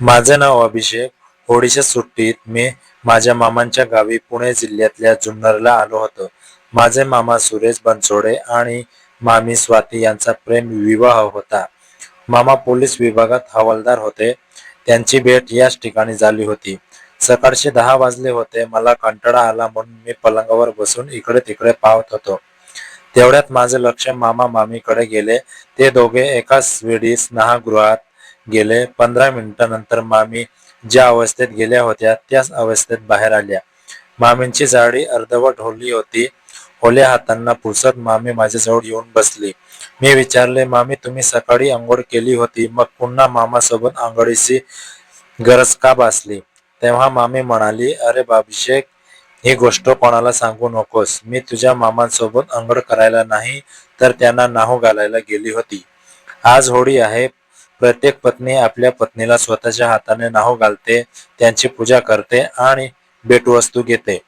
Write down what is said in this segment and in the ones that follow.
माझं नाव अभिषेक. होळीच्या सुट्टीत मी माझ्या मामांच्या गावी पुणे जिल्ह्यातल्या जुन्नरला आलो होतो. माझे मामा सुरेश बनसोडे आणि मामी स्वाती यांचा प्रेम विवाह होता. मामा पोलीस विभागात हवालदार होते. त्यांची भेट याच ठिकाणी झाली होती. सकाळचे 10 वाजले होते. मला कंटाळा आला म्हणून मी पलंगावर बसून इकडे तिकडे पाहत होतो. तेवढ्यात माझं लक्ष मामा मामीकडे गेले. ते दोघे एकाच वेळी स्नानगृहात गेले. 15 मिनिटांनंतर मामी ज्या अवस्थेत गेल्या होत्या त्याच अवस्थेत बाहेर आल्या. मामींची साडी अर्धवट ओली होती. ओल्या हातांना पुसत मामी माझ्याजवळ येऊन बसली. मी विचारले, मामी तुम्ही सकाळी अंघोळ केली होती, मग पुन्हा मामासोबत आंघोळीची गरज का भासली? तेव्हा मामी म्हणाली, अरे अभिषेक, ही गोष्ट कोणाला सांगू नकोस. मी तुझ्या मामांसोबत अंघोळ करायला नाही तर त्यांना न्हाऊ घालायला गेली होती. आज होळी आहे. प्रत्येक पत्नी आपल्या पत्नीला स्वतःच्या हाताने न्हाऊ घालते, त्यांची पूजा करते आणि भेटवस्तू घेते.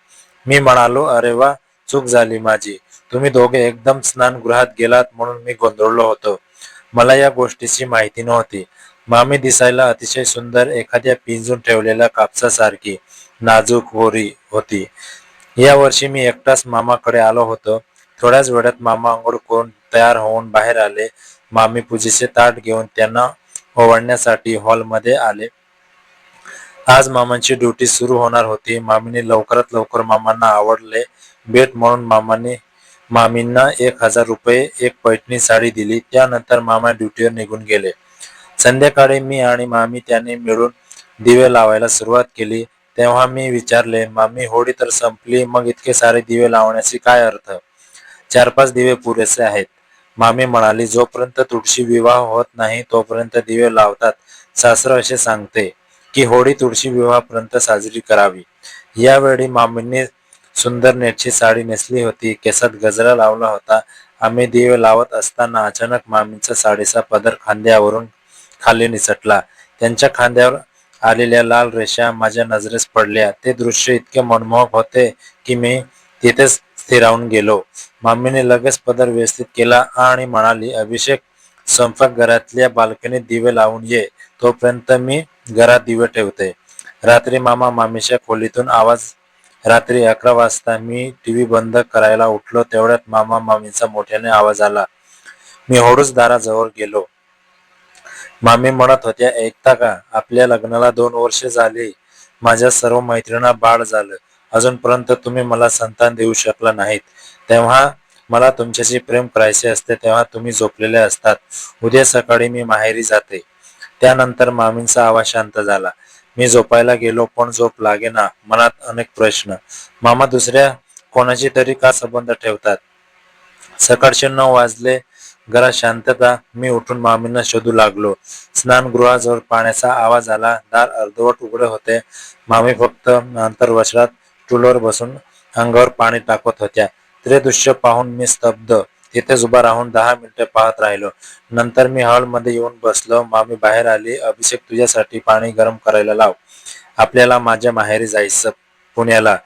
मी म्हणालो, अरे वा, चूक झाली माझी. तुम्ही दोघे एकदम स्नानगृहात गेलात म्हणून मी गोंधळलो होतो. मला या गोष्टीची माहिती नव्हती. मामी दिसायला अतिशय सुंदर, एखाद्या पिंजून ठेवलेल्या कापसासारखी नाजूक होरी होती. या वर्षी मी एकटाच मामाकडे आलो होतो. थोड्याच वेळात मामा अंघोळ करून तयार होऊन बाहेर आले. मामी पूजेचे ताट घेऊन त्यांना ओवाळण्यासाठी हॉलमध्ये आले. आज मामांची ड्युटी सुरू होणार होती. मामीने लवकरात लवकर मामांना आवडले भेट म्हणून मामींना 1000 रुपये एक पैठणी साडी दिली. त्यानंतर मामा ड्युटीवर निघून गेले. संध्याकाळी मी आणि मामी त्यांनी मिळून दिवे लावायला सुरुवात केली. तेव्हा मी विचारले, मामी होळी तर संपली, मग इतके सारे दिवे लावण्याची काय अर्थ? 4-5 दिवे पुरेसे आहेत. मामी म्हणाली, जोपर्यंत तुळशी विवाह होत नाही तोपर्यंत दिवे लावतात. शास्त्र असे सांगते की होळी तुळशी विवाहापर्यंत साजरी करावी. यावेळी मामींनी सुंदर नेटची साडी नेसली होती. केसात गजरा लावला होता. आम्ही दिवे लावत असताना अचानक मामींचा साडीचा पदर खांद्यावरून खाली निसटला. त्यांच्या खांद्यावर आलेल्या लाल रेषा माझ्या नजरेस पडल्या. ते दृश्य इतके मनमोहक होते की मी तिथेच स्थिरावून गेलो. मामीने लगेच पदर व्यवस्थित केला आणि म्हणाली, अभिषेक, स्वयंपाकघरातल्या बाल्कनीत दिवे लावून ये, तोपर्यंत मी घरात दिवे ठेवते. रात्री मामा मामीच्या खोलीतून आवाज. रात्री 11 वाजता मी टीव्ही बंद करायला उठलो. तेवढ्यात मामा मामींचा मोठ्याने आवाज आला. मी हळूच दाराजवळ गेलो. मामी म्हणत होत्या, ऐकता का, आपल्या लग्नाला 2 वर्ष झाली. माझ्या सर्व मैत्रिणींना बाळ झालं. अजूनपर्यंत तुम्ही मला संतान देऊ शकला नाहीत. तेव्हा मला तुमच्याशी प्रेम करायचे असते तेव्हा तुम्ही झोपलेले असतात. उद्या सकाळी मी माहेरी जाते. त्यानंतर मामींचा आवाज शांत झाला. मी झोपायला गेलो पण झोप लागेना. मनात अनेक प्रश्न. मामा दुसऱ्या कोणाशी तरी का संबंध ठेवतात? सकाळचे 9 वाजले. घरात शांतता. मी उठून मामींना शोधू लागलो. स्नानगृहाजवळ पाण्याचा आवाज आला. दार अर्धवट उघडे होते. मामी फक्त अंतर्वस्त्रात स्टूलवर बसून अंगावर पाणी टाकत होत्या. ते दृश्य पाहून मी स्तब्ध. तिथेच उभा राहून 10 मिनिटे पाहत राहिलो. नंतर मी हॉलमध्ये येऊन बसलो. मामी बाहेर आली. अभिषेक, तुझ्यासाठी पाणी गरम करायला लाव. आपल्याला माझ्या माहेरी जायचं, पुण्याला.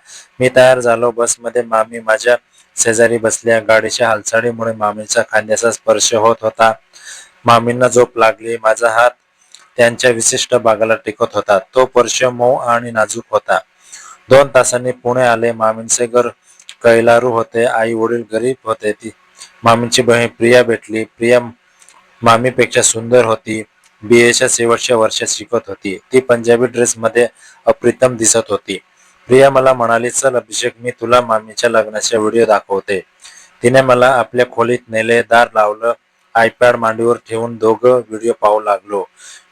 मी तयार झालो. बसमध्ये मामी माझ्या शेजारी बसल्या. गाडीच्या हालचालीमुळे मामींच्या खांद्याचा स्पर्श होत होता. मामींना झोप लागली. माझा हात त्यांच्या विशिष्ट भागाला टेकत होता. तो स्पर्श मऊ आणि नाजूक होता. 2 तासांनी पुणे आले. मामींचे घर कैलारू होते. आई वडील गरीब होते. ती मामींची बहीण प्रिया भेटली. प्रिया मामीपेक्षा सुंदर होती. BAच्या शेवटच्या वर्षात शिकत होती. ती पंजाबी ड्रेसमध्ये अप्रतिम दिसत होती. प्रिया मला म्हणाली, चल अभिषेक, मी तुला मामीच्या लग्नाचा व्हिडिओ दाखवते. तिने मला आपल्या खोलीत नेले. दार लावलं. आयपॅड मांडीवर ठेवून दोघं व्हिडिओ पाहू लागलो.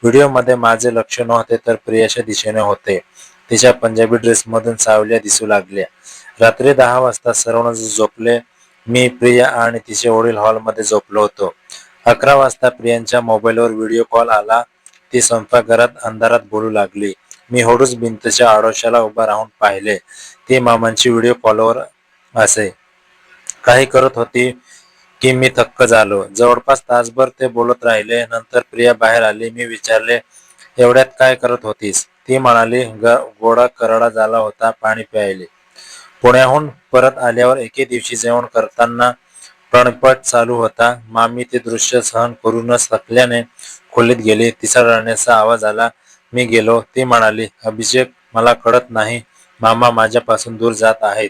व्हिडिओमध्ये माझे लक्ष नव्हते तर प्रियाच्या दिशेने होते. तिच्या पंजाबी ड्रेसमधून सावल्या दिसू लागल्या. रात्री 10 वाजता सर्वजण झोपले. मी, प्रिया आणि तिचे वडील हॉलमध्ये झोपलो होतो. 11 वाजता प्रियांच्या मोबाईलवर व्हिडिओ कॉल आला. ती स्वयंपाकघरात अंधारात बोलू लागली. मी हळूच भिंतीच्या आडोशाला उभा राहून पाहिले. ती मामांची व्हिडिओ कॉलवर असे काही करत होती की मी थक्क झालो. जवळपास तासभर ते बोलत राहिले. नंतर प्रिया बाहेर आली. मी विचारले, एवढ्यात काय करत होतीस? ती म्हणाली, गोडा करडा झाला होता, पाणी प्यायले. पुण्याहून परत आल्यावर एके दिवशी जेवण करताना प्रणपट चालू होता. मामी ते दृश्य सहन करू न शकल्याने खोलीत गेली. तिचा रडण्याचा आवाज आला. मी गेलो. ती म्हणाली, अभिषेक मला कळत नाही, मामा माझ्यापासून दूर जात आहेत.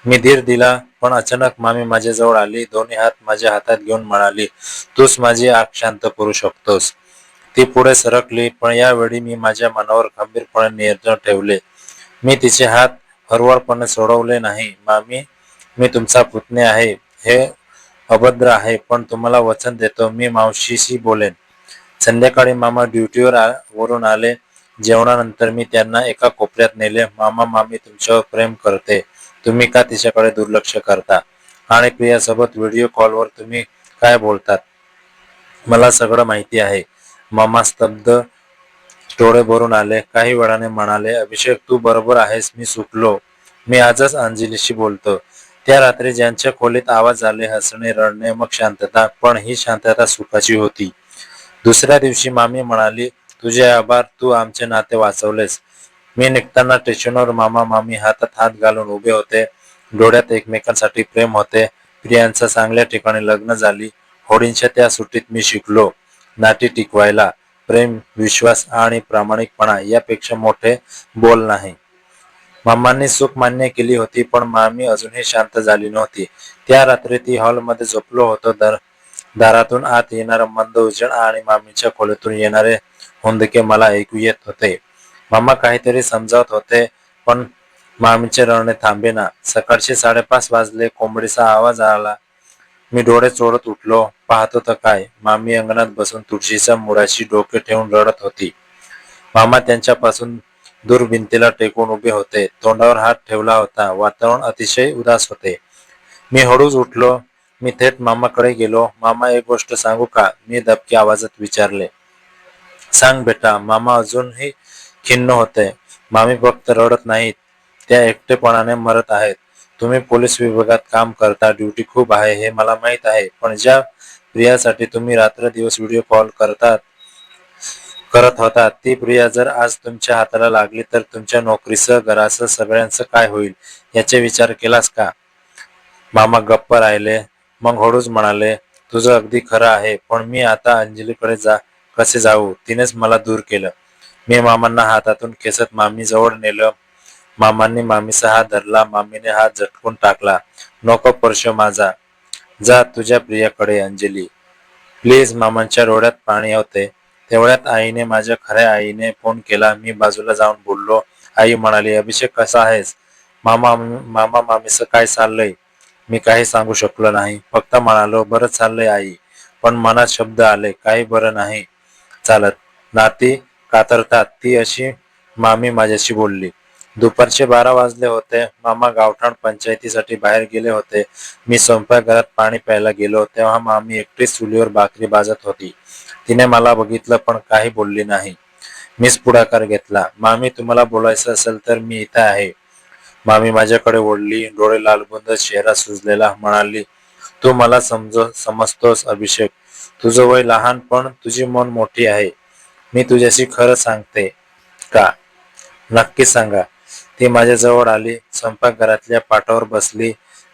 मी धीर दिला, पण अचानक मामी माझ्याजवळ आली. दोन्ही हात माझ्या हातात घेऊन म्हणाली, तूच माझी आग शांत करू शकतोस. ती पुढे सरकली, पण यावेळी मी माझ्या मनावर खंबीरपणे नियंत्रण ठेवले. मी तिचे हात हळुवारपणे सोडवले नाही. मामी, मी तुमचा पुतणे आहे. हे अभद्र आहे, पण तुम्हाला वचन देतो, मी मावशीशी बोलेन. संध्याकाळी मामा वरून आले. जेवणानंतर मी त्यांना एका कोपऱ्यात नेले. मामा, मामी तुमच्यावर प्रेम करते. तुम्ही का तिच्याकडे दुर्लक्ष करता? आणि प्रियासोबत व्हिडिओ कॉलवर तुम्ही काय बोलतात? मला सगळं माहिती आहे. मामा स्तब्ध, डोळे भरून आले. काही वेळाने म्हणाले, अभिषेक तू बरोबर आहेस, मी चुकलो. मी आजच अंजलीशी बोलतो. त्या रात्री ज्यांच्या खोलीत आवाज आले, हसणे, रडणे, मग शांतता, पण ही शांतता सुखाची होती. दुसऱ्या दिवशी मामी म्हणाली, तुझे आभार, तू आमचे नाते वाचवलेस. मी निघताना स्टेशनवर मामा मामी हातात हात घालून उभे होते. डोळ्यात एकमेकांसाठी प्रेम होते. प्रियांचं चांगल्या ठिकाणी लग्न झाली. होळीच्या त्या सुट्टीत मी शिकलो, नाती टिकवायला प्रेम, विश्वास आणि प्रामाणिकपणा यापेक्षा मोठे बोल नाही. मामांनी सुख मान्य केली होती, पण मामी अजूनही शांत झाली नव्हती. त्या रात्री ती हॉलमध्ये झोपलो होतो. दारातून आत येणारा मंद उजेड आणि मामीच्या खोलीतून येणारे हुंदके मला ऐकू येत होते. मामा काहीतरी समजावत होते, पण मामीचे रडणे थांबेना. सकाळचे 5:30 वाजले. कोंबडीचा आवाज आला. मी डोळे चोळत उठलो. पाहतो तर काय, मामी अंगणात बसून तुळशीच्या मुळाशी डोके ठेवून रडत होती. मामा त्यांच्यापासून दूर भिंतीला टेकून उभे होते. तोंडावर हात ठेवला होता. वातावरण अतिशय उदास होते. मी हळूच उठलो. मी थेट मामाकडे गेलो. मामा, एक गोष्ट सांगू का? मी दबक्या आवाजात विचारले. सांग बेटा. मामा अजूनही खिन्न होते. मामी फक्त रडत नाहीत, त्या एकटेपणाने मरत आहेत. तुम्ही पोलीस विभागात काम करता, ड्युटी खूप आहे हे मला माहीत आहे, पण ज्या प्रियासाठी तुम्ही रात्रदिवस व्हिडिओ कॉल करत होता, ती प्रिया जर आज तुमच्या हाताला लागली तर तुमच्या नोकरीचं, घराचं, सगळ्यांचं काय होईल याचा विचार केलास का? मामा गप्प राहिले. मग हळूच म्हणाले, तुझं अगदी खरं आहे, पण मी आता अंजलीकडे कसे जाऊ? तिनेच मला दूर केलं. मी मामांना हातातून खेचत मामीजवळ नेलं. मामांनी मामीचा हात धरला. मामीने हात झटकून टाकला. नको स्पर्श माझा. जा तुझ्या प्रियाकडे अंजली. प्लीज. मामांच्या डोळ्यात पाणी होते. तेवढ्यात आईने, माझ्या खऱ्या आईने फोन केला. मी बाजूला जाऊन बोललो. आई म्हणाली, अभिषेक कसा आहेस? मामा मामीचं काय चाललंय? मी काही सांगू शकलो नाही. फक्त म्हणालो, बरं चाललंय आई. पण मनात शब्द आले, काही बरं नाही चालत. नाती कातरतात. ती अशी मामी माझ्याशी बोलली. दुपारचे 12 वाजले होते. मामा गावठाण पंचायतीसाठी बाहेर गेले होते. मी स्वयंपाकघरात पाणी प्यायला गेलो तेव्हा मामी एकटीच चुलीवर भाकरी भाजत होती. तिने मला बघितलं, पण काही बोलली नाही. मीच पुढाकार घेतला. मामी, तुम्हाला बोलायचं असेल तर मी इथे आहे. मामी माझ्याकडे ओढली. डोळे लालबुंद, चेहरा सुजलेला. म्हणाली, तू मला समजतोस अभिषेक. तुझं वय लहान, पण तुझी मन मोठी आहे. मी तुझ्याशी खरं सांगते का? नक्की सांगा. ती माझ्याजवळ आली. स्वयंपाकघरातल्या पाटावर बसली.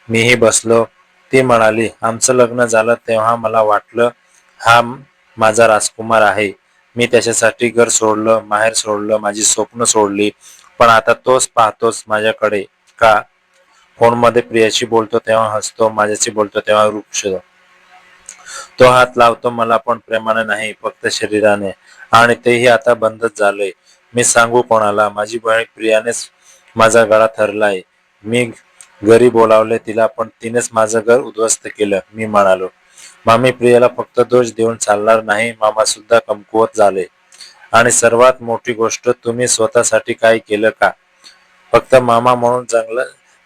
मीही बसलो. ती म्हणाली, आमचं लग्न झालं तेव्हा मला वाटलं, हा माझा राजकुमार आहे. मी त्याच्यासाठी घर सोडलं, माहेर सोडलं, माझी स्वप्न सोडली. पण आता तोच पाहतोस माझ्याकडे का? फोनमध्ये प्रियाशी बोलतो तेव्हा हसतो, माझ्याशी बोलतो तेव्हा रुक्षतो. तो हात लावतो मला, पण प्रेमाने नाही, फक्त शरीराने. आणि तेही आता बंदच झालंय. मी सांगू कोणाला? माझी बहीण प्रियानेच माझा गळा धरलाय. मी घरी बोलावले तिला, पण तिनेच माझं घर उद्ध्वस्त केलं. मी म्हणालो, मामी, प्रियाला फक्त दोष देऊन चालणार नाही. मामा सुद्धा कमकुवत झाले. आणि सर्वात मोठी गोष्ट, तुम्ही स्वतःसाठी काय केलं का? फक्त मामा म्हणून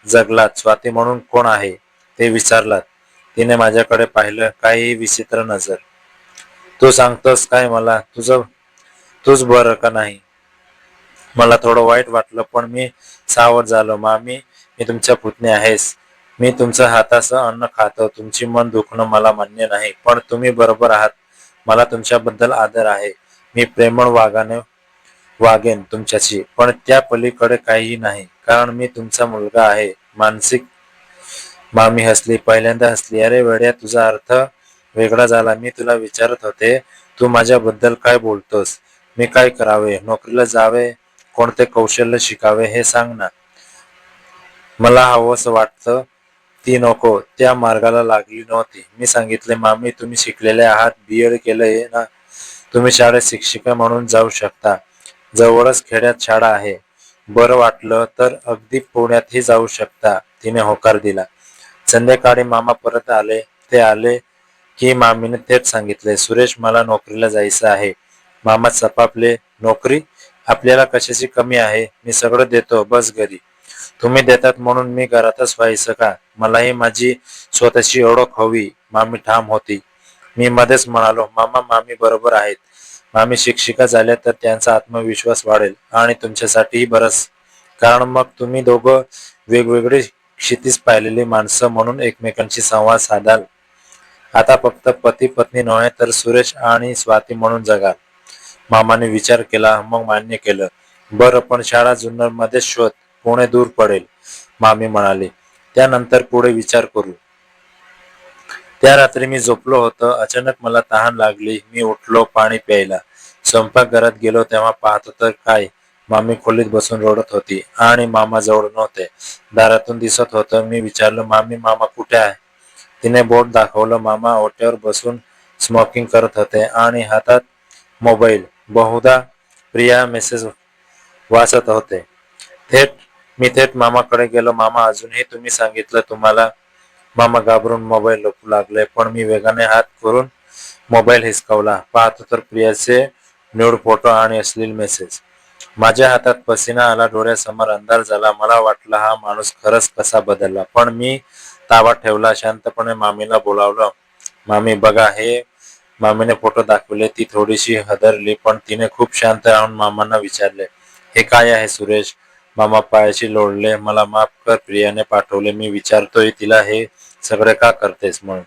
जगलात. स्वाती म्हणून कोण आहे ते विचारलात. तिने माझ्याकडे पाहिलं, काहीही विचित्र नजर. तू सांगतोस काय मला? तूच बरं का नाही? मला थोडं वाईट वाटलं, पण मी सावध झालो. मामी, मी तुमच्या पुतणी आहेस. मी तुमच्या हाताचं अन्न खातो. तुमची मन दुखणं मला मान्य नाही, पण तुम्ही बरोबर आहात. मला तुमच्याबद्दल आदर आहे. मी प्रेमळ वागेन तुमच्याशी, पण त्या पलीकडे काहीही नाही, कारण मी तुमचा मुलगा आहे. मानसिक. मामी हसली. पहिल्यांदा हसली. अरे वेड्या, तुझा अर्थ वेगळा झाला. मी तुला विचारत होते, तू माझ्याबद्दल काय बोलतोस? मी काय करावे? नोकरीला जावे? कोणते कौशल्य शिकावे हे सांग ना. मला हवंसं वाटतं ती नको त्या मार्गाला लागली नव्हती. मी सांगितले, मामी तुम्ही शिकलेले आहात, BEd केलंय ना, तुम्ही शाळेत शिक्षिका म्हणून जाऊ शकता. जवळच खेड्यात शाळा आहे. बरं वाटलं तर अगदी पुण्यातही जाऊ शकता. तिने होकार दिला. संध्याकाळी मामा परत आले. ते आले की मामीने थेट सांगितले, सुरेश मला नोकरीला जायचं आहे. मामा चपापले, नोकरी? आपल्याला कशाची कमी आहे? मी सगळं देतो, बस घरी. तुम्ही देतात म्हणून मी घरातच व्हायचं का? मलाही माझी स्वतःची ओळख हवी. मामी ठाम होती. मी मध्येच म्हणालो, मामा मामी बरोबर आहेत. मामी शिक्षिका झाल्या तर त्यांचा आत्मविश्वास वाढेल आणि तुमच्यासाठीही बरंच. कारण मग तुम्ही दोघं वेगवेगळी क्षितिज पाहिलेली माणसं म्हणून एकमेकांशी संवाद साधाल. आता फक्त पती पत्नी नव्हे तर सुरेश आणि स्वाती म्हणून जगाल. मामाने विचार केला, मग मान्य केलं. बरं, पण शाळा जुन्नर मध्ये शोध, पुणे दूर पडेल, मामी म्हणाली. त्यानंतर पुढे विचार करू. त्या रात्री मी झोपलो होतो. अचानक मला तहान लागली. मी उठलो पाणी प्यायला. स्वयंपाकघरात गेलो तेव्हा पाहतो तर काय, मामी खोलीत बसून रडत होती आणि मामा जवळ नव्हते. दारातून दिसत होतं. मी विचारलं, मामी मामा कुठे आहे? तिने बोट दाखवलं. मामा ओट्यावर बसून स्मोकिंग करत होते आणि हातात मोबाईल. बहुधा प्रिया मेसेज वाचत होते. थेट मामाकडे गेलो. मामा अजूनही तुम्ही सांगितलं तुम्हाला? मामा घाबरून मोबाईल लपू लागले, पण मी वेगाने हात करून मोबाईल हिसकावला. पाहतो तर प्रियाचे न्यूड फोटो आणि अश्लील मेसेज. माझ्या हातात पसीना आला, डोळ्यासमोर अंधार झाला. मला वाटलं हा माणूस खरंच कसा बदलला. पण मी ताबा ठेवला. शांतपणे मामीला बोलावलं. मामी बघा हे. मामीने फोटो दाखवले. ती थोडीशी हादरली, पण तिने खूप शांत राहून मामांना विचारले, हे काय आहे सुरेश? मामा पायाशी लोळले. मला माफ कर, प्रियाने पाठवले. मी विचारतोय तिला हे सगळे का करतेस म्हणून.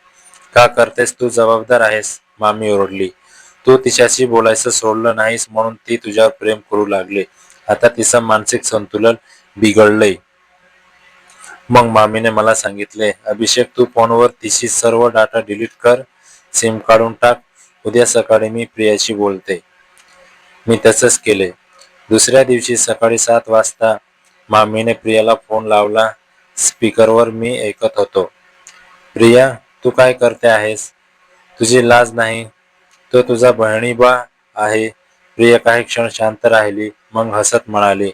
का करतेस? तू जबाबदार आहेस, मामी ओरडली. तू तिच्याशी बोलायचं सोडलं नाहीस म्हणून ती तुझ्यावर प्रेम करू लागली. आता तिचं मानसिक संतुलन बिघडलंय. मग मामीने मला सांगितले, अभिषेक तू फोनवर तिची सर्व डाटा डिलीट कर, सिम काढून टाक. उद्या सकाळी मी प्रियाशी बोलते. मी तसंच केले. दुसऱ्या दिवशी सकाळी 7 वाजता मामीने प्रियाला फोन लावला. स्पीकरवर मी ऐकत होतो. प्रिया, तू काय करते आहेस? तुझी लाज नाही? तो तुझा बहिणीबा आहे. प्रिया काही क्षण शांत राहिली, मग हसत म्हणाली,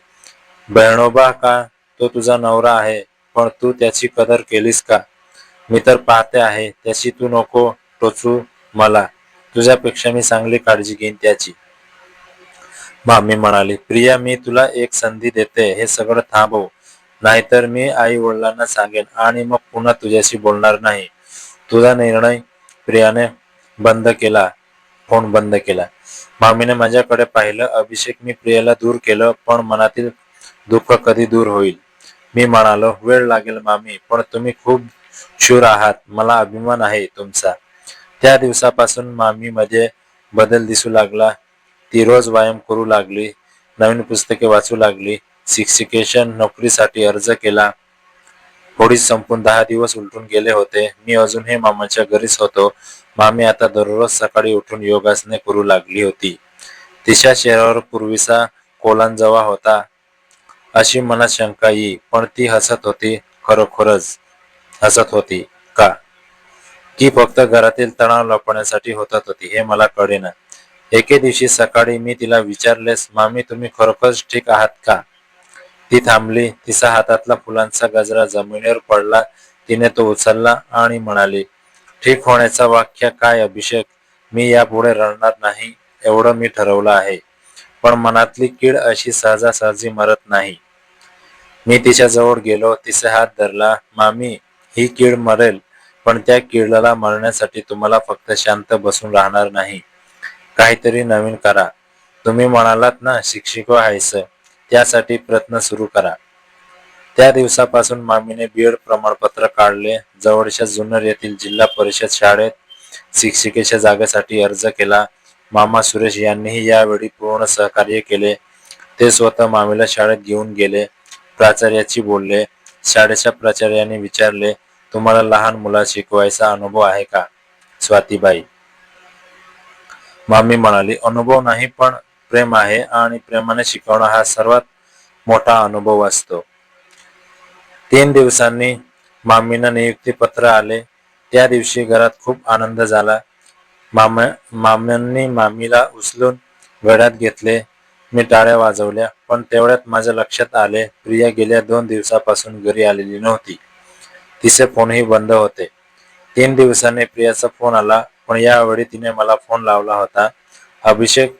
बहिणोबा का? तो तुझा नवरा आहे, पण तू त्याची कदर केलीस का? मी तर पाहते आहे. त्याची तू नको टोचू मला. तुझ्यापेक्षा मी चांगली काळजी घेईन त्याची. मामी म्हणाली, प्रिया मी तुला एक संधी देते, हे सगळं थांबव. नाहीतर मी आई वडिलांना सांगेन आणि मग पुन्हा तुझ्याशी बोलणार नाही. तुझा निर्णय. प्रियाने बंद केला. फोन बंद केला. मामीने माझ्याकडे पाहिलं. अभिषेक मी प्रियाला दूर केलं, पण मनातील दुःख कधी दूर होईल? मी म्हणालो, वेळ लागेल मामी, पण तुम्ही खूप शूर आहात. मला अभिमान आहे तुमचा. त्या दिवसापासून मामी मध्ये बदल दिसू लागला. ती रोज व्यायाम करू लागली, नवीन पुस्तके वाचू लागली, शिक्षिकेच्या नोकरीसाठी अर्ज केला. होळी संपून 10 दिवस उलटून गेले होते. मी अजूनही मामाच्या घरीच होतो. मामी आता दररोज सकाळी उठून योगासने करू लागली होती. तिच्या चेहऱ्यावर पूर्वीचा कोलांजवा होता अशी मनात शंका येई, पण ती हसत होती. खरोखरच हसत होती का? की फक्त घरातील तणाव लपवण्यासाठी होत होती हे मला कळेना. एके दिवशी सकाळी मी तिला विचारलेस, मामी तुम्ही खरोखरच ठीक आहात का? ती थांबली. तिचा हातातला फुलांचा गजरा जमिनीवर पडला. तिने तो उचलला आणि म्हणाली, ठीक होण्याचा वाक्य काय अभिषेक? मी यापुढे रडणार नाही एवढं मी ठरवलं आहे. पण मनातली कीड अशी सहजासहजी मरत नाही. मी तिच्या जवळ गेलो. तिचा हात धरला. मामी, ही कीड मरेल, पण त्या किडीला मरण्यासाठी तुम्हाला फक्त शांत बसून राहणार नाही. काहीतरी नवीन करा. तुम्ही म्हणालात ना शिक्षिका व्हायचं, त्यासाठी प्रयत्न सुरू करा. त्या दिवसापासून मामीने BEd प्रमाणपत्र काढले. जवळच्या जुन्नर येथील जिल्हा परिषद शाळेत शिक्षिकेच्या जागेसाठी अर्ज केला. मामा सुरेश यांनीही यावेळी पूर्ण सहकार्य केले. ते स्वतः मामीला शाळेत घेऊन गेले. प्राचार्याची बोलले. शाळेच्या प्राचार्याने विचारले, तुम्हाला लहान मुला शिकवायचा अनुभव आहे का? स्वातीबाई. मामी म्हणाली, अनुभव नाही, पण प्रेम आहे आणि प्रेमाने शिकवणं हा सर्वात मोठा अनुभव असतो. 3 दिवसांनी मामींना नियुक्ती पत्र आले. त्या दिवशी घरात खूप आनंद झाला. मामांनी मामीला उचलून घड्यात घेतले. मी टाळ्या वाजवल्या, पण तेवढ्यात माझ्या लक्षात आले प्रिया गेल्या 2 दिवसापासून घरी आलेली नव्हती. तिचे फोनही बंद होते. 3 दिवसांनी प्रियाचा फोन आला, पण यावेळी तिने मला फोन लावला होता. अभिषेक,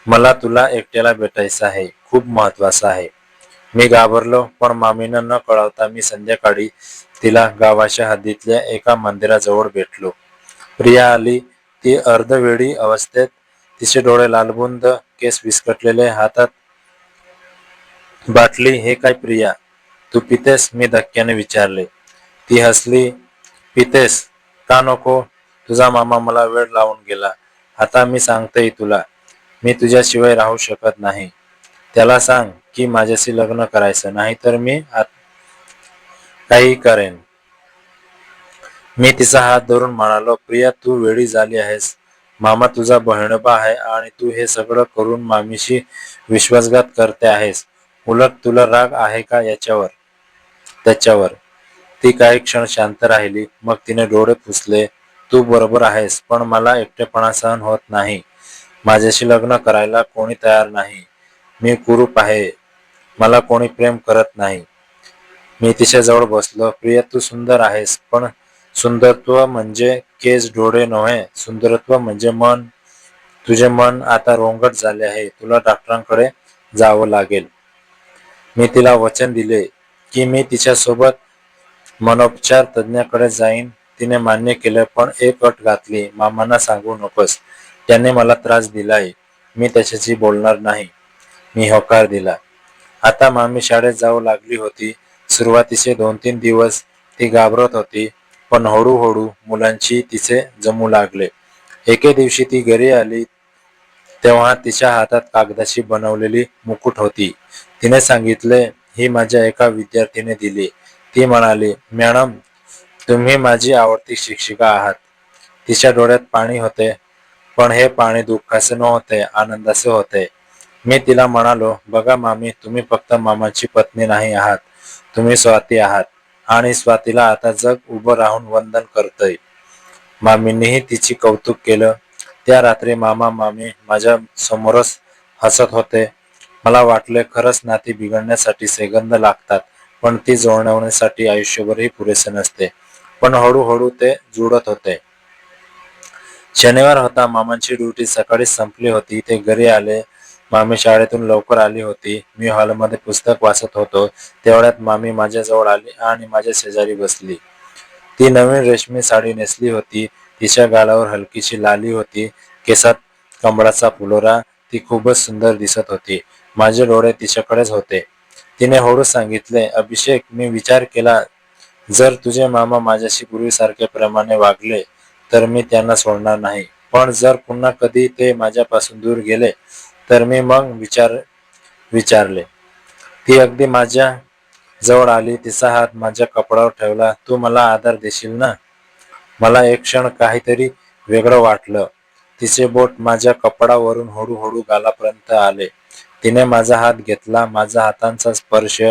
मला तुला एकट्याला भेटायचं आहे, खूप महत्वाचं आहे. मी घाबरलो, पण मामींना न कळवता मी संध्याकाळी तिला गावाच्या हद्दीतल्या एका मंदिराजवळ भेटलो. प्रिया आली. ती अर्धवेडी अवस्थेत, तिचे डोळे लालबुंद, केस विस्कटलेले, हातात बाटली. हे काय प्रिया, तू पितेस? मी धक्क्याने विचारले. ती हसली. पितेस? का नको? तुझा मामा मला वेळ लावून गेला. आता मी सांगतेय तुला, मी तुझ्याशिवाय राहू शकत नाही. त्याला सांग की माझ्याशी लग्न करायचं, नाहीतर मी काही करेन. मी तिचा हात धरून म्हणालो, प्रिया तू वेडी झाली आहेस. मामा तुझा बहिणोबा आहे आणि तू हे सगळं करून मामीशी विश्वासघात करते आहेस. उलट तुला राग आहे का त्याच्यावर? ती काही क्षण शांत राहिली. मग तिने डोळे पुसले. तू बरोबर आहेस, पण मला एकटेपणा सहन होत नाही. माझ्याशी लग्न करायला कोणी तयार नाही. मी कुरूप आहे. मला कोणी प्रेम करत नाही. मी तिच्याजवळ बसलो. प्रिया तू सुंदर आहेस, पण सुंदरत्व म्हणजे केस डोळे नव्हे. सुंदरत्व म्हणजे मन. तुझे मन आता रोंगट झाले आहे. तुला डॉक्टरांकडे जावं लागेल. मी तिला वचन दिले की मी तिच्यासोबत मनोपचार तज्ञाकडे जाईन. तिने मान्य केलं, पण एक अट घातली. मामांना सांगू नकोस. त्याने मला त्रास दिलाय. मी त्याच्याशी बोलणार नाही. मी होकार दिला. आता मामी शाळेत जाऊ लागली होती. सुरुवातीचे 2-3 दिवस ती घाबरत होती, पण हळूहळू मुलांची तिचे जमू लागले. एके दिवशी ती घरी आली तेव्हा तिच्या हातात कागदाची बनवलेली मुकुट होती. तिने सांगितले, ही माझ्या एका विद्यार्थीने दिली. ती म्हणाली, मॅडम, तुम्ही माझी आवडती शिक्षिका आहात. तिच्या डोळ्यात पाणी होते, पण हे पाणी दुःखाचे नव्हते, आनंदाचे होते. मी तिला म्हणालो, बघा मामी, तुम्ही फक्त मामाची पत्नी नाही आहात, तुम्ही स्वाती आहात आणि स्वातीला आता जग उभं राहून वंदन करतंय. मामींनीही तिची कौतुक केलं. त्या रात्री मामा मामी माझ्या समोरच हसत होते. मला वाटले खरंच नाती बिघडण्यासाठी सेकंद लागतात, पण ती जुळवण्यासाठी आयुष्यभरही पुरेसे नसते. पण हळूहळू ते जुळत होते. शनिवार होता. मामांची ड्युटी सकाळीच संपली होती. ते घरी आले. मामी शाळेतून लवकर आली होती. मी हॉलमध्ये पुस्तक वाचत होतो. तेवढ्यात मामी माझ्याजवळ आली आणि माझ्या शेजारी बसली. ती नवीन रेशमी साडी नेसली होती. तिच्या गालावर हलकीशी लाली होती. केसात कमळाचा फुलोरा. ती खूपच सुंदर दिसत होती. माझे डोळे तिच्याकडेच होते. तिने हळूच सांगितले, अभिषेक, मी विचार केला, जर तुझे मामा माझ्याशी पूर्वीसारखे प्रेमाने वागले तर मी त्यांना सोडणार नाही. पण जर पुन्हा कधी ते माझ्यापासून दूर गेले तर मी मग विचारले. ती अगदी माझ्या जवळ आली. तिचा हात माझ्या कपडावर ठेवला. तू मला आधार देशील ना? मला एक क्षण काहीतरी वेगळं वाटलं. तिचे बोट माझ्या कपडावरून हळूहळू गालापर्यंत आले. तिने माझा हात घेतला. माझा हातांचा स्पर्श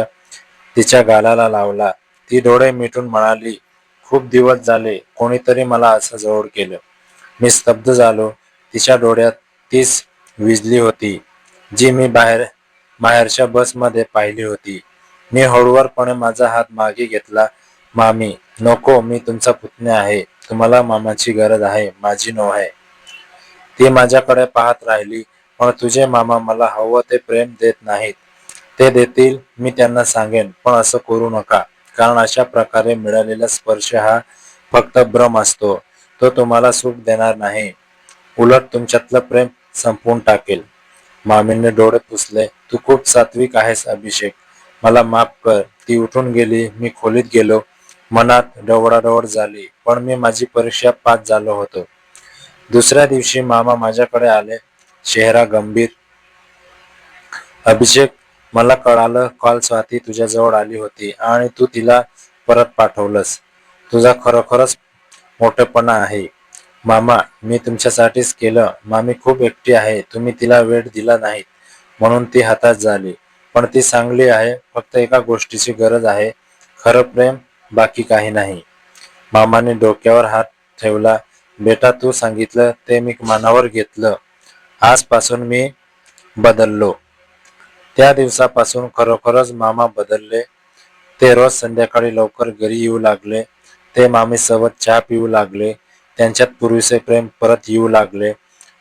तिच्या गालाला लावला. ती डोळे मिटून म्हणाली, खूप दिवस झाले कोणीतरी मला असं जवळ केलं. मी स्तब्ध झालो. तिच्या डोळ्यात तीच विजली होती जी मी बाहेरच्या बसमध्ये पाहिली होती. मी हळुवारपणे माझा हात मागे घेतला. मामी, नको, मी तुमचा पुतण्या आहे. तुम्हाला मामाची गरज आहे, माझी नव्हे. ती माझ्याकडे पाहत राहिली. पण तुझे मामा मला हवं ते प्रेम देत नाहीत. ते देतील, मी त्यांना सांगेन, पण असं करू नका. कारण अशा प्रकारे मिळालेला स्पर्श हा फक्त भ्रम असतो. तो तुम्हाला सुख देणार नाही, उलट तुमच्यातलं प्रेम संपवून टाकेल. मामींनी डोळे पुसले. तू खूप सात्विक आहेस अभिषेक. मला माफ कर. ती उठून गेली. मी खोलीत गेलो. मनात ढवळाढवळ झाली, पण मी माझी परीक्षा पास झालो होतो. दुसऱ्या दिवशी मामा माझ्याकडे आले. चेहरा गंभीर. अभिषेक, मला कळालं, काल स्वाती तुझ्याजवळ आली होती आणि तू तिला परत पाठवलंस. तुझा खरोखरच मोठेपणा आहे. मामा, मी तुमच्यासाठीच केलं. मामी खूप एकटी आहे. तुम्ही तिला वेळ दिला नाहीत म्हणून ती हताश झाली. पण ती चांगली आहे. फक्त एका गोष्टीची गरज आहे. खरं प्रेम, बाकी काही नाही. मामाने डोक्यावर हात ठेवला. बेटा, तू सांगितलं ते मी मनावर घेतलं. आजपासून मी बदललो. त्या दिवसापासून खरोखरच मामा बदलले. ते रोज संध्याकाळी लवकर घरी येऊ लागले. ते मामीसोबत चहा पिऊ लागले. त्यांच्यात पूर्वीचे प्रेम परत येऊ लागले.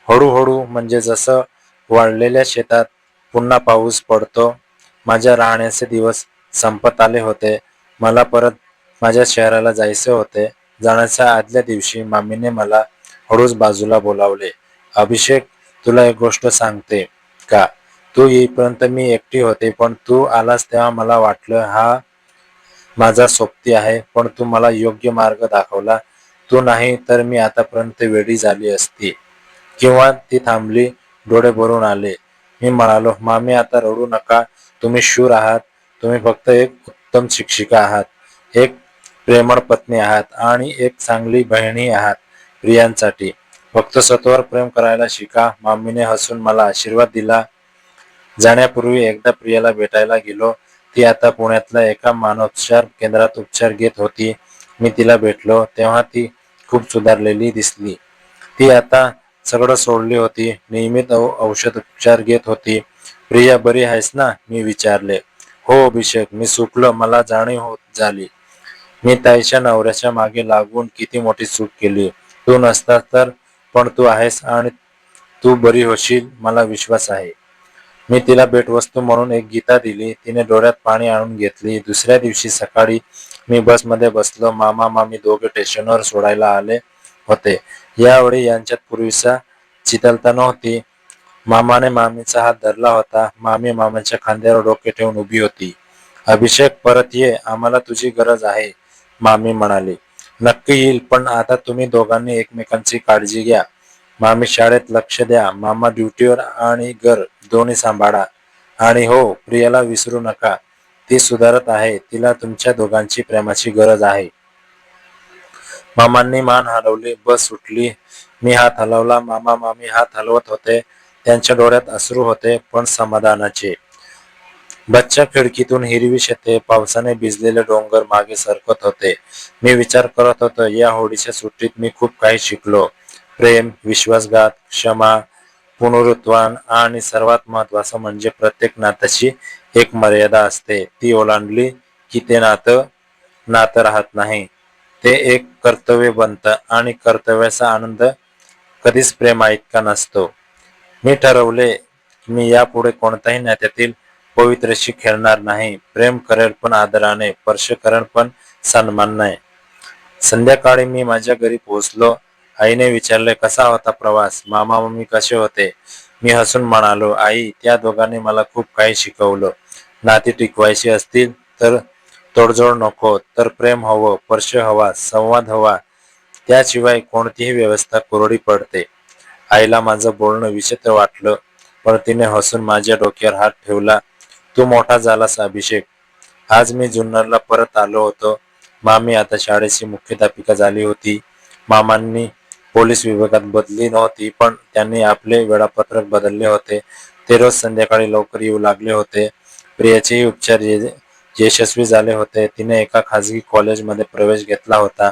हळूहळू, म्हणजे जसं वाळलेल्या शेतात पुन्हा पाऊस पडतो. माझ्या राहण्याचे दिवस संपत आले होते. मला परत माझ्या शहराला जायचे होते. जाण्याच्या आदल्या दिवशी मामीने मला हळूच बाजूला बोलावले. अभिषेक, तुला एक गोष्ट सांगते का? तू येईपर्यंत मी एकटी होते, पण तू आलास तेव्हा मला वाटलं हा माझा सोबती आहे. पण तू मला योग्य मार्ग दाखवला. तू नाही तर मी आतापर्यंत वेडी झाली असती. किंवा ती थांबली. डोळे भरून आले. मी म्हणालो, मामी आता रडू नका. तुम्ही शूर आहात. तुम्ही फक्त एक उत्तम शिक्षिका आहात, एक प्रेमळ पत्नी आहात आणि एक चांगली बहिणी आहात प्रियांसाठी. फक्त स्वतःवर प्रेम करायला शिका. मामीने हसून मला आशीर्वाद दिला. जाण्यापूर्वी एकदा प्रियाला भेटायला गेलो. ती आता पुण्यातल्या एका मानसोपचार केंद्रात उपचार घेत होती. मी तिला भेटलो तेव्हा ती खूप सुधारलेली दिसली. ती आता सगळं सोडली होती. नियमित औषधोपचार घेत होती. प्रिया, बरी आहेस ना? मी विचारले. हो अभिषेक, मी चुकलो. मला जाणीव होत झाली. मी ताईच्या नवऱ्याच्या मागे लागून किती मोठी चूक केली. तू नसता तर. पण तू आहेस आणि तू बरी होशील, मला विश्वास आहे. मी तिला भेटवस्तू म्हणून एक गीता दिली. तिने डोळ्यात पाणी आणून घेतली. दुसऱ्या दिवशी सकाळी मी बसमध्ये बसलो. मामा मामी दोघे स्टेशनवर सोडायला आले होते. यावेळी यांच्यात पूर्वीचा चिथलता नव्हती. मामाने मामीचा हात धरला होता. मामी मामाच्या खांद्यावर डोके ठेवून उभी होती. अभिषेक, परत ये. आम्हाला तुझी गरज आहे, मामी म्हणाली. नक्की येईल, पण आता तुम्ही दोघांनी एकमेकांची काळजी घ्या. मामी, शाळेत लक्ष द्या. मामा, ड्युटीवर आणि घर दोन्ही सांभाळा. आणि हो, प्रियाला विसरू नका. ती सुधारत आहे. तिला तुमच्या दोघांची प्रेमाची गरज आहे. मामांनी मान हलवली. बस सुटली. मी हात हलवला. मामा मामी हात हलवत होते. त्यांच्या डोळ्यात अश्रू होते, पण समाधानाचे. बसच्या खिडकीतून हिरवी शेते, पावसाने भिजलेले डोंगर मागे सरकत होते. मी विचार करत होतो, या होळीच्या सुट्टीत मी खूप काही शिकलो. प्रेम, विश्वासघात, क्षमा, पुनरुत्थान आणि सर्वात महत्त्वाचं म्हणजे प्रत्येक नात्याची एक मर्यादा असते. ती ओलांडली की ते नातं नातं राहत नाही. ते एक कर्तव्य बनतं आणि कर्तव्याचा आनंद कधीच प्रेमाइतका नसतो. मी ठरवले की मी यापुढे कोणत्याही नात्यातील पवित्रशी खेळणार नाही. प्रेम करेल पण आदराने, स्पर्श करेल पण सन्मानाने. संध्याकाळी मी माझ्या घरी पोहोचलो. आईने विचारले, कसा होता प्रवास? मामा मामी कसे होते? मी हसून म्हणालो, आई, त्या दोघांनी मला खूप काही शिकवलं. नाती टिकवायची असतील तर तोडजोड नको, तर प्रेम हवं, स्पर्श हवा, संवाद हवा. त्याशिवाय कोणतीही व्यवस्था कोरडी पडते. आईला माझं बोलणं विचित्र वाटलं, पण तिने हसून माझ्या डोक्यावर हात ठेवला. तू मोठा झालास अभिषेक. आज मी जुन्नरला परत आलो होतो. मामी आता शाळेची मुख्याध्यापिका झाली होती. मामांनी पोलीस विभागात बदली नव्हती, पण त्यांनी आपले वेळापत्रक बदलले होते. ते रोज संध्याकाळी लवकर येऊ लागले होते. प्रियाचेही उपचार यशस्वी झाले होते. तिने एका खाजगी कॉलेजमध्ये प्रवेश घेतला होता.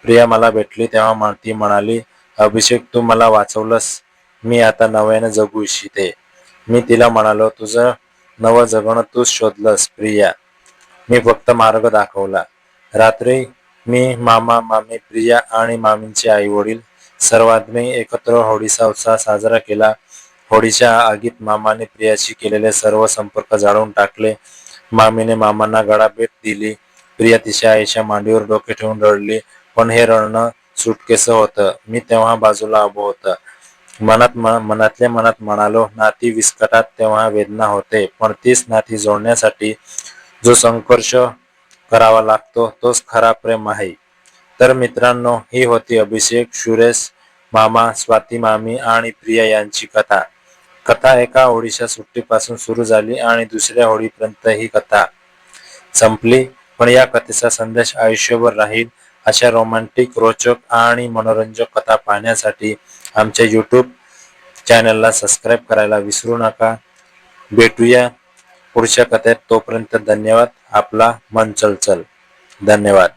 प्रिया मला भेटली तेव्हा ती म्हणाली, अभिषेक, तू मला वाचवलंस. मी आता नव्याने जगू इच्छिते. मी तिला म्हणालो, तुझं नवं जगणं तूच शोधलंस प्रिया. मी फक्त मार्ग दाखवला. रात्री मी, मामा, मामी, प्रिया आणि मामींचे आई वडील सर्वांनी एकत्र होळीचा उत्साह साजरा केला. होळीच्या आगीत मामाने प्रियाशी केलेले सर्व संपर्क जाळून टाकले. मामीने मामांना गळाभेट दिली. प्रिया तिच्या आईच्या मांडीवर डोके ठेवून रडली. पण हे रडणं सुटकेसं होतं. मी तेव्हा बाजूला उभो होतो. मनातल्या मनात म्हणालो, नाती विस्कटात तेव्हा वेदना होते, पण तीच नाती जोडण्यासाठी जो संघर्ष करावा लागतो तोच खरा प्रेम आहे. तर मित्रांनो, ही होती अभिषेक, सुरेश मामा, स्वाती मामी आणि प्रिया यांची कथा. कथा एका होळीच्या सुट्टीपासून सुरू झाली आणि दुसऱ्या होळीपर्यंत ही कथा संपली. पण या कथेचा संदेश आयुष्यभर राहील. अशा रोमॅन्टिक, रोचक आणि मनोरंजक कथा पाहण्यासाठी आमच्या YouTube चॅनलला सबस्क्राईब करायला विसरू नका. भेटूया पुढच्या कथेत. तोपर्यंत धन्यवाद. आपला मन चलचल. धन्यवाद.